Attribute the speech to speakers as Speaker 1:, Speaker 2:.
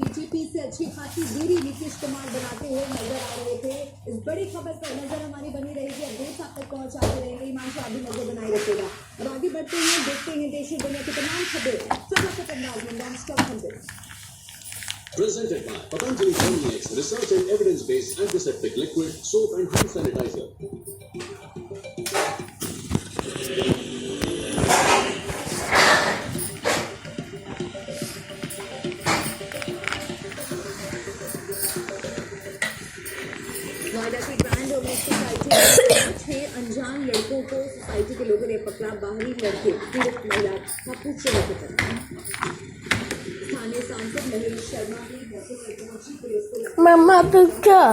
Speaker 1: BJP से अच्छी खासी दूरी नीतीश कुमार बनाते हुए नजर आ रहे थे। इस बड़ी खबर पर नजर हमारी बनी रहेगी, अपडेट्स आप तक पहुंचाते रहेंगे। ईमान शाह भी नजर बनाए रखेगा। अब आगे बढ़ते हैं, देखते हैं देश और दुनिया की तमाम खबरें फटाफट अंदाज में नॉन-स्टॉप खबरें।
Speaker 2: Presented by Patanjali Formulax, research and evidence-based antiseptic liquid, soap and hand sanitizer.
Speaker 1: Noida की ग्रैंड ओमेन सोसाइटी में 6 अनजान लड़कों को सोसाइटी के लोगों ने पकड़ा। बाहरी लड़के पीड़ित महिला का पूछने के तरफ स्थानीय सांसद महेश शर्मा भी मौके पर पहुंची पुलिस को
Speaker 3: Mama, picture.